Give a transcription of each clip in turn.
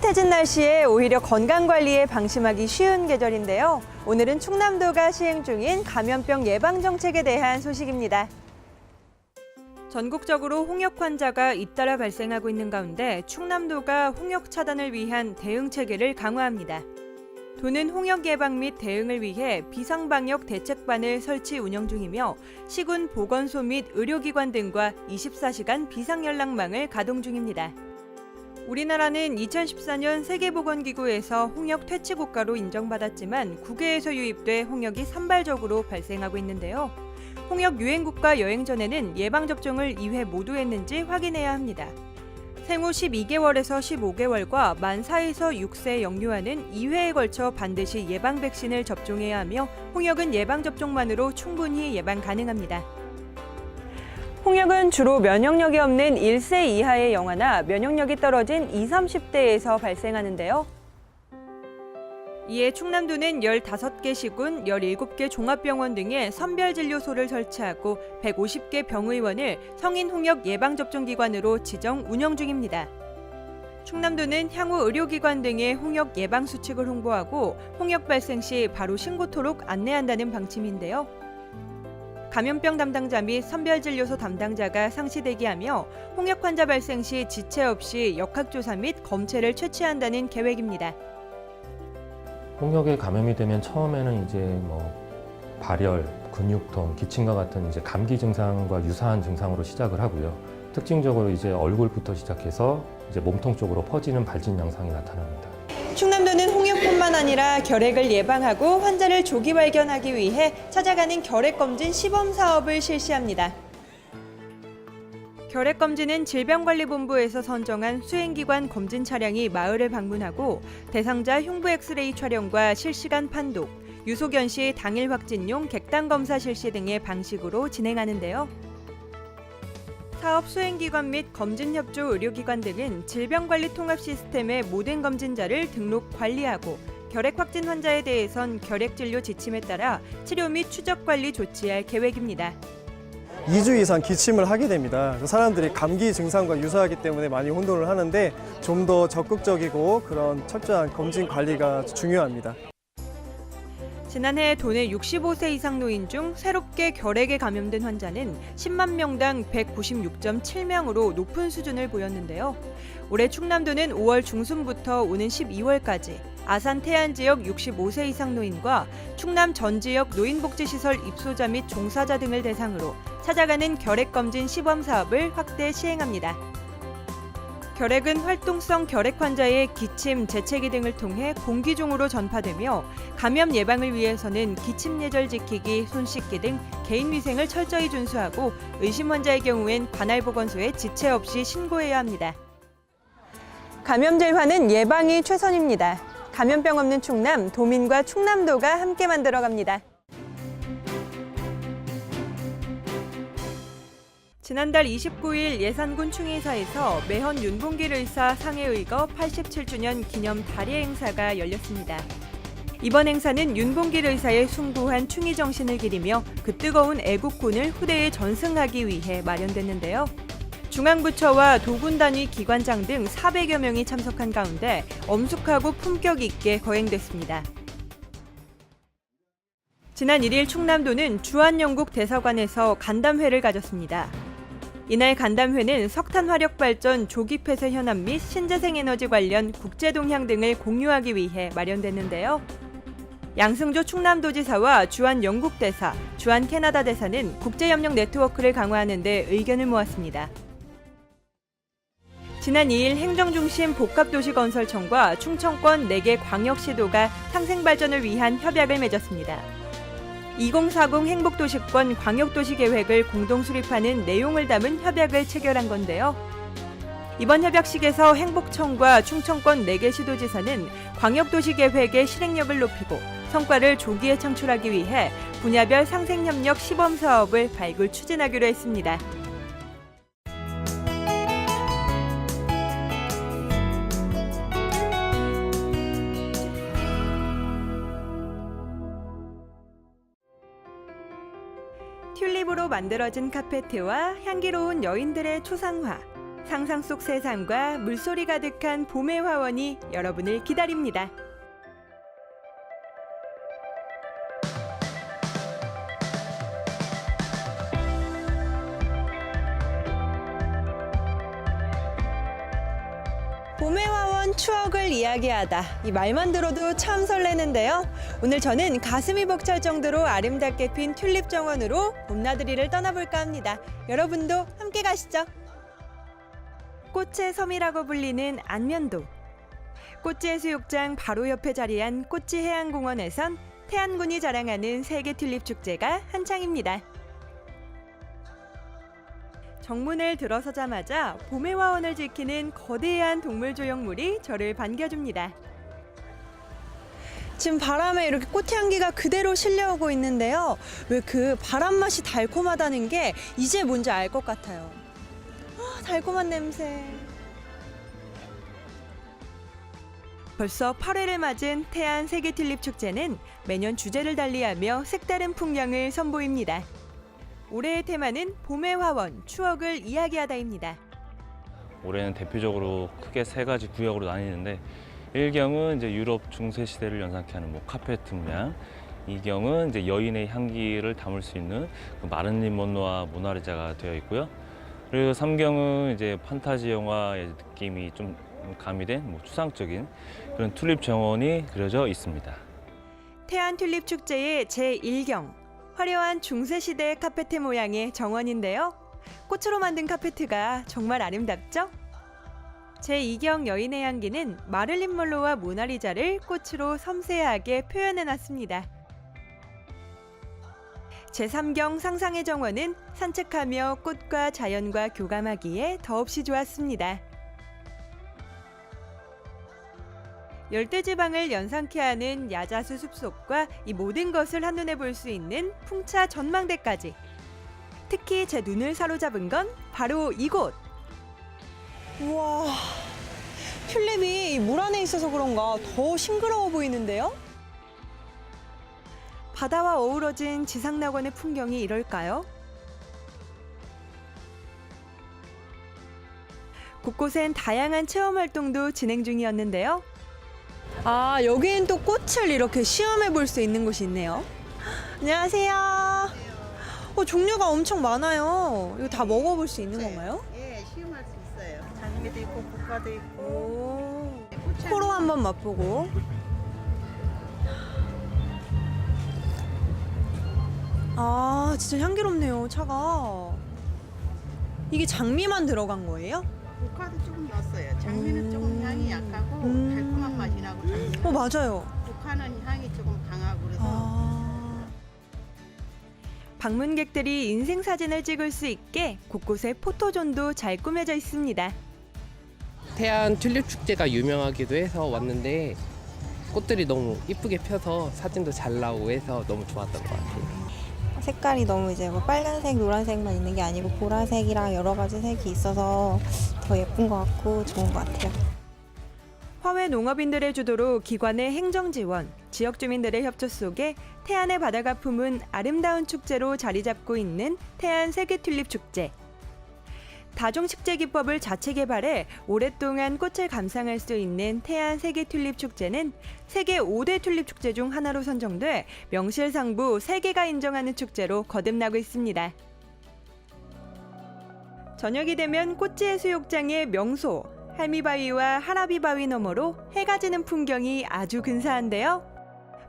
따뜻해진 날씨에 오히려 건강관리에 방심하기 쉬운 계절인데요. 오늘은 충남도가 시행 중인 감염병 예방정책에 대한 소식입니다. 전국적으로 홍역 환자가 잇따라 발생하고 있는 가운데 충남도가 홍역 차단을 위한 대응 체계를 강화합니다. 도는 홍역 예방 및 대응을 위해 비상방역 대책반을 설치 운영 중이며 시군 보건소 및 의료기관 등과 24시간 비상연락망을 가동 중입니다. 우리나라는 2014년 세계보건기구에서 홍역 퇴치 국가로 인정받았지만 국외에서 유입돼 홍역이 산발적으로 발생하고 있는데요. 홍역 유행국가 여행 전에는 예방접종을 2회 모두 했는지 확인해야 합니다. 생후 12개월에서 15개월과 만 4에서 6세 영유아는 2회에 걸쳐 반드시 예방 백신을 접종해야 하며 홍역은 예방접종만으로 충분히 예방 가능합니다. 홍역은 주로 면역력이 없는 1세 이하의 영아나 면역력이 떨어진 20, 30대에서 발생하는데요. 이에 충남도는 15개 시군, 17개 종합병원 등에 선별진료소를 설치하고 150개 병의원을 성인 홍역 예방접종기관으로 지정 운영 중입니다. 충남도는 향후 의료기관 등의 홍역 예방수칙을 홍보하고 홍역 발생 시 바로 신고토록 안내한다는 방침인데요. 감염병 담당자 및 선별진료소 담당자가 상시 대기하며 홍역 환자 발생 시 지체 없이 역학조사 및 검체를 채취한다는 계획입니다. 홍역에 감염이 되면 처음에는 이제 발열, 근육통, 기침과 같은 이제 감기 증상과 유사한 증상으로 시작을 하고요. 특징적으로 이제 얼굴부터 시작해서 이제 몸통 쪽으로 퍼지는 발진 양상이 나타납니다. 충남도는 홍역뿐만 아니라 결핵을 예방하고 환자를 조기 발견하기 위해 찾아가는 결핵검진 시범 사업을 실시합니다. 결핵검진은 질병관리본부에서 선정한 수행기관 검진 차량이 마을을 방문하고 대상자 흉부 엑스레이 촬영과 실시간 판독, 유소견 시 당일 확진용 객단 검사 실시 등의 방식으로 진행하는데요. 사업 수행기관 및 검진협조 의료기관 등은 질병관리 통합 시스템의 모든 검진자를 등록 관리하고 결핵 확진 환자에 대해선 결핵진료 지침에 따라 치료 및 추적관리 조치할 계획입니다. 2주 이상 기침을 하게 됩니다. 사람들이 감기 증상과 유사하기 때문에 많이 혼돈을 하는데 좀 더 적극적이고 그런 철저한 검진 관리가 중요합니다. 지난해 도내 65세 이상 노인 중 새롭게 결핵에 감염된 환자는 10만 명당 196.7명으로 높은 수준을 보였는데요. 올해 충남도는 5월 중순부터 오는 12월까지 아산 태안 지역 65세 이상 노인과 충남 전 지역 노인복지시설 입소자 및 종사자 등을 대상으로 찾아가는 결핵검진 시범 사업을 확대 시행합니다. 결핵은 활동성 결핵 환자의 기침, 재채기 등을 통해 공기 중으로 전파되며 감염 예방을 위해서는 기침 예절 지키기, 손 씻기 등 개인 위생을 철저히 준수하고 의심 환자의 경우엔 관할 보건소에 지체 없이 신고해야 합니다. 감염 질환은 예방이 최선입니다. 감염병 없는 충남, 도민과 충남도가 함께 만들어갑니다. 지난달 29일 예산군 충의사에서 매헌 윤봉길 의사 상해의거 87주년 기념 다리 행사가 열렸습니다. 이번 행사는 윤봉길 의사의 숭고한 충의 정신을 기리며 그 뜨거운 애국군을 후대에 전승하기 위해 마련됐는데요. 중앙부처와 도군 단위 기관장 등 400여 명이 참석한 가운데 엄숙하고 품격 있게 거행됐습니다. 지난 1일 충남도는 주한영국 대사관에서 간담회를 가졌습니다. 이날 간담회는 석탄 화력 발전 조기 폐쇄 현안 및 신재생 에너지 관련 국제 동향 등을 공유하기 위해 마련됐는데요. 양승조 충남도지사와 주한 영국 대사, 주한 캐나다 대사는 국제협력 네트워크를 강화하는 데 의견을 모았습니다. 지난 2일 행정중심 복합도시건설청과 충청권 4개 광역시도가 상생발전을 위한 협약을 맺었습니다. 2040 행복도시권 광역도시계획을 공동 수립하는 내용을 담은 협약을 체결한 건데요. 이번 협약식에서 행복청과 충청권 4개 시도지사는 광역도시계획의 실행력을 높이고 성과를 조기에 창출하기 위해 분야별 상생협력 시범사업을 발굴 추진하기로 했습니다. 튤립으로 만들어진 카페트와 향기로운 여인들의 초상화, 상상 속 세상과 물소리 가득한 봄의 화원이 여러분을 기다립니다. 봄의 화원 추억을 이야기하다. 이 말만 들어도 참 설레는데요. 오늘 저는 가슴이 벅찰 정도로 아름답게 핀 튤립 정원으로 봄나들이를 떠나볼까 합니다. 여러분도 함께 가시죠. 꽃의 섬이라고 불리는 안면도. 꽃지해수욕장 바로 옆에 자리한 꽃지해양공원에선 태안군이 자랑하는 세계 튤립 축제가 한창입니다. 정문을 들어서자마자 봄의 화원을 지키는 거대한 동물 조형물이 저를 반겨줍니다. 지금 바람에 이렇게 꽃 향기가 그대로 실려오고 있는데요. 왜 그 바람 맛이 달콤하다는 게 이제 뭔지 알 것 같아요. 달콤한 냄새. 벌써 8회를 맞은 태안 세계 튤립 축제는 매년 주제를 달리하며 색다른 풍경을 선보입니다. 올해의 테마는 봄의 화원, 추억을 이야기하다입니다. 올해는 대표적으로 크게 세 가지 구역으로 나뉘는데 1경은 이제 유럽 중세 시대를 연상케 하는 카페트 문양, 2경은 이제 여인의 향기를 담을 수 있는 마를린 먼로와 모나리자가 되어 있고요. 그리고 3경은 이제 판타지 영화의 느낌이 좀 가미된 추상적인 그런 튤립 정원이 그려져 있습니다. 태안 튤립 축제의 제1경. 화려한 중세시대 카페트 모양의 정원인데요. 꽃으로 만든 카페트가 정말 아름답죠? 제2경 여인의 향기는 마를린 먼로와 모나리자를 꽃으로 섬세하게 표현해놨습니다. 제3경 상상의 정원은 산책하며 꽃과 자연과 교감하기에 더없이 좋았습니다. 열대지방을 연상케 하는 야자수 숲속과 이 모든 것을 한눈에 볼 수 있는 풍차 전망대까지. 특히 제 눈을 사로잡은 건 바로 이곳. 우와, 튤립이 물 안에 있어서 그런가 더 싱그러워 보이는데요? 바다와 어우러진 지상낙원의 풍경이 이럴까요? 곳곳엔 다양한 체험 활동도 진행 중이었는데요. 아, 여기엔 또 꽃을 이렇게 시험해 볼 수 있는 곳이 있네요. 안녕하세요. 종류가 엄청 많아요. 이거 다 먹어볼 수 있는 건가요? 예, 시음할 수 있어요. 장미도 있고 국화도 있고. 오, 꽃향. 코로 한번 맛보고. 아, 진짜 향기롭네요, 차가. 이게 장미만 들어간 거예요? 국화도 조금 넣었어요. 장미는 조금 향이 약하고 달콤한 맛이 나고 장미는 맞아요. 국화는 향이 조금 강하고 그래서 방문객들이 인생 사진을 찍을 수 있게 곳곳에 포토존도 잘 꾸며져 있습니다. 태안 튤립 축제가 유명하기도 해서 왔는데 꽃들이 너무 이쁘게 펴서 사진도 잘 나오고 해서 너무 좋았던 것 같아요. 색깔이 너무 이제 뭐 빨간색, 노란색만 있는 게 아니고 보라색이랑 여러 가지 색이 있어서 더 예쁜 것 같고 좋은 것 같아요. 화훼 농업인들의 주도로 기관의 행정 지원, 지역 주민들의 협조 속에 태안의 바다가 품은 아름다운 축제로 자리 잡고 있는 태안 세계 튤립 축제. 다종 식재 기법을 자체 개발해 오랫동안 꽃을 감상할 수 있는 태안 세계 튤립 축제는 세계 5대 튤립 축제 중 하나로 선정돼 명실상부 세계가 인정하는 축제로 거듭나고 있습니다. 저녁이 되면 꽃지해수욕장의 명소 할미바위와 하라비바위 너머로 해가 지는 풍경이 아주 근사한데요.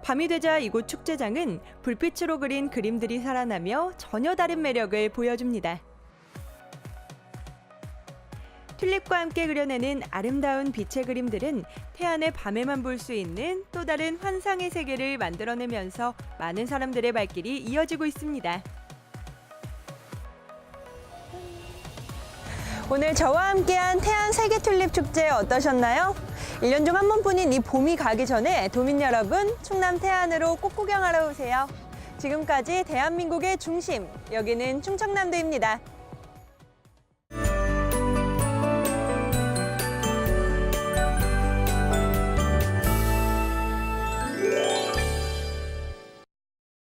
밤이 되자 이곳 축제장은 불빛으로 그린 그림들이 살아나며 전혀 다른 매력을 보여줍니다. 튤립과 함께 그려내는 아름다운 빛의 그림들은 태안의 밤에만 볼 수 있는 또 다른 환상의 세계를 만들어내면서 많은 사람들의 발길이 이어지고 있습니다. 오늘 저와 함께한 태안 세계 튤립 축제 어떠셨나요? 1년 중 한 번뿐인 이 봄이 가기 전에 도민 여러분, 충남 태안으로 꽃 구경하러 오세요. 지금까지 대한민국의 중심, 여기는 충청남도입니다.